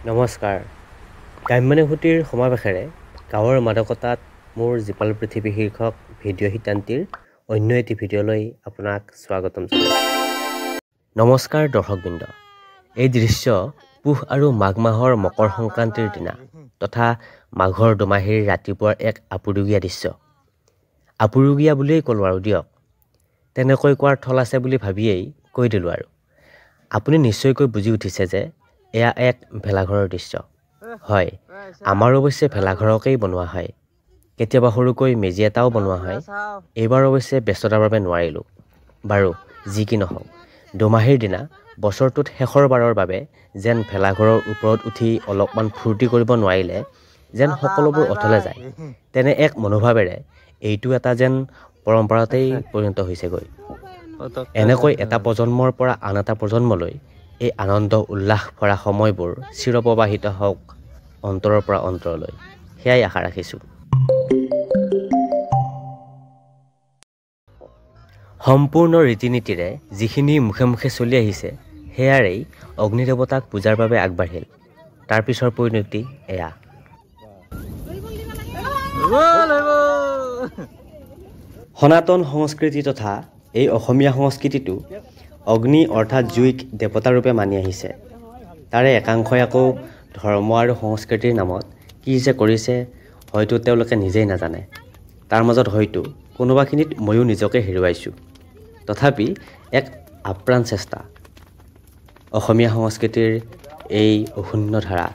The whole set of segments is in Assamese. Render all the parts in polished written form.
নমস্কাৰ। গ্ৰাম্যানুভূতিৰ সমাৱেশেৰে গাঁৱৰ মাদকতাত মোৰ জীপাল পৃথিৱী শীৰ্ষক ভিডিঅ' শিতান্তিৰ অন্য এটি ভিডিঅ'লৈ আপোনাক স্বাগতম জনাইছোঁ। নমস্কাৰ দৰ্শকবৃন্দ। এই দৃশ্য পুহ আৰু মাঘ মাহৰ মকৰ সংক্ৰান্তিৰ দিনা তথা মাঘৰ দুমাহীৰ ৰাতিপুৱাৰ এক আপুৰুগীয়া দৃশ্য। আপুৰুগীয়া বুলিয়েই ক'লোঁ আৰু দিয়ক। তেনেকৈ কোৱাৰ থল আছে বুলি ভাবিয়েই কৈ দিলোঁ আৰু। আপুনি নিশ্চয়কৈ বুজি উঠিছে যে এয়া এক ভেলাঘৰৰ দৃশ্য। হয়, আমাৰ অৱশ্যে ভেলাঘৰকেই বনোৱা হয়। কেতিয়াবা সৰুকৈ মেজি এটাও বনোৱা হয়। এইবাৰ অৱশ্যে ব্যস্ততাৰ বাবে নোৱাৰিলোঁ। বাৰু যি কি নহওক, দুমাহীৰ দিনা বছৰটোত শেষৰ বাৰৰ বাবে যেন ভেলাঘৰৰ ওপৰত উঠি অলপমান ফূৰ্তি কৰিব নোৱাৰিলে যেন সকলোবোৰ অথলে যায়, তেনে এক মনোভাৱেৰে এইটো এটা যেন পৰম্পৰাতেই পৰিণত হৈছেগৈ। এনেকৈ এটা প্ৰজন্মৰ পৰা আন এটা প্ৰজন্মলৈ এই আনন্দ উল্লাস ভৰা সময়বোৰ চিৰপ্ৰবাহিত হওক অন্তৰৰ পৰা অন্তৰলৈ, সেয়াই আশা ৰাখিছোঁ। সম্পূৰ্ণ ৰীতি নীতিৰে যিখিনি মুখে মুখে চলি আহিছে সেয়াৰেই অগ্নিদেৱতাক পূজাৰ বাবে আগবাঢ়িল। তাৰ পিছৰ পৰিণতি এয়া। সনাতন সংস্কৃতি তথা এই অসমীয়া সংস্কৃতিটো অগ্নি অৰ্থাৎ জুইক দেৱতাৰূপে মানি আহিছে। তাৰে একাংশই আকৌ ধৰ্ম আৰু সংস্কৃতিৰ নামত কি যে কৰিছে হয়তো তেওঁলোকে নিজেই নাজানে। তাৰ মাজত হয়তো কোনোবাখিনিত ময়ো নিজকে হেৰুৱাইছোঁ। তথাপি এক আপ্ৰাণ চেষ্টা অসমীয়া সংস্কৃতিৰ এই অশূন্য ধাৰা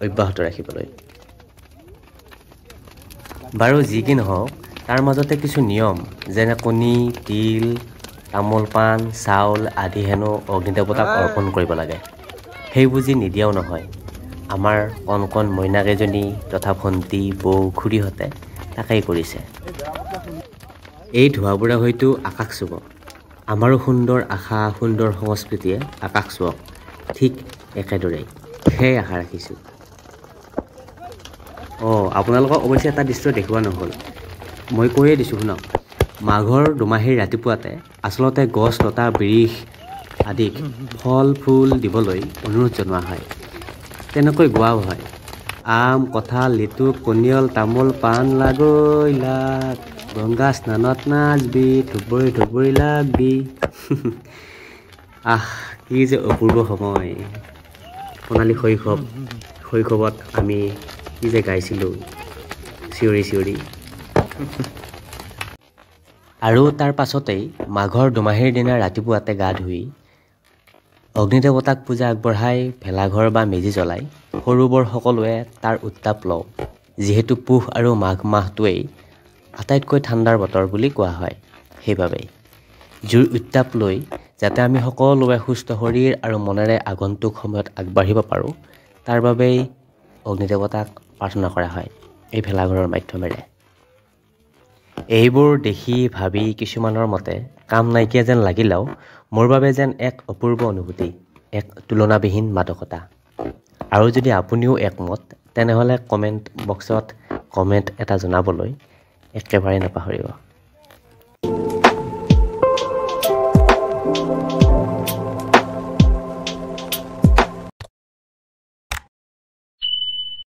অব্যাহত ৰাখিবলৈ। বাৰু যি কি নহওক, তাৰ মাজতে কিছু নিয়ম যেনে কণী, তিল, তামোল পাণ, চাউল আদি হেনো অগ্নিদেৱতাক অৰ্পণ কৰিব লাগে। সেই বুজি নিদিয়াও নহয়। আমাৰ কণ কণ মইনাকেইজনী তথা ভণ্টি, বৌ, খুৰীহঁতে তাকেই কৰিছে। এই ধোঁৱাবোৰে হয়তো আকাশ চুব। আমাৰো সুন্দৰ আশা, সুন্দৰ সংস্কৃতিয়ে আকাশ চুৱক ঠিক একেদৰেই, সেয়াই আশা ৰাখিছোঁ। আপোনালোকক অৱশ্যে এটা দৃশ্য দেখুওৱা নহ'ল। মই কৈয়ে দিছোঁ শুনক। মাঘৰ দুমাহীৰ ৰাতিপুৱাতে আচলতে গছ লতা বৃক্ষ আদিক ফল ফুল দিবলৈ অনুৰোধ জনোৱা হয়। তেনেকৈ গোৱাও হয়। আম, কঁঠাল, লিটু, পনিয়ল, তামোল পাণ লাগৈ লাগ, গংগা স্নানত নাচবি, ধুবুৰী ধুবুৰী লাগবি। কি যে অপূৰ্ব সময়। সোণালী শৈশৱত আমি কি যে গাইছিলোঁ চিঞৰি চিঞৰি। আৰু তাৰ পাছতেই মাঘৰ দুমাহীৰ দিনা ৰাতিপুৱাতে গা ধুই অগ্নিদেৱতাক পূজা আগবঢ়াই ভেলাঘৰ বা মেজি জ্বলাই সৰু বৰ সকলোৱে তাৰ উত্তাপ লওঁ। যিহেতু পুহ আৰু মাঘ মাহটোৱেই আটাইতকৈ ঠাণ্ডাৰ বতৰ বুলি কোৱা হয়। সেইবাবেই জুইৰ উত্তাপ লৈ যাতে আমি সকলোৱে সুস্থ শৰীৰ আৰু মনেৰে আগন্তুক সময়ত আগবাঢ়িব পাৰোঁ, তাৰ বাবেই অগ্নিদেৱতাক প্ৰাৰ্থনা কৰা হয় এই ভেলাঘৰৰ মাধ্যমেৰে। এইবোৰ দেখি ভাবি কিছুমানৰ মতে কাম নাইকিয়া যেন লাগিলেও মোৰ বাবে যেন এক অপূৰ্ব অনুভূতি, এক তুলনাবিহীন মাদকতা। আৰু যদি আপুনিও একমত তেনেহ'লে কমেণ্ট বক্সত কমেণ্ট এটা জনাবলৈ একেবাৰে নাপাহৰিব।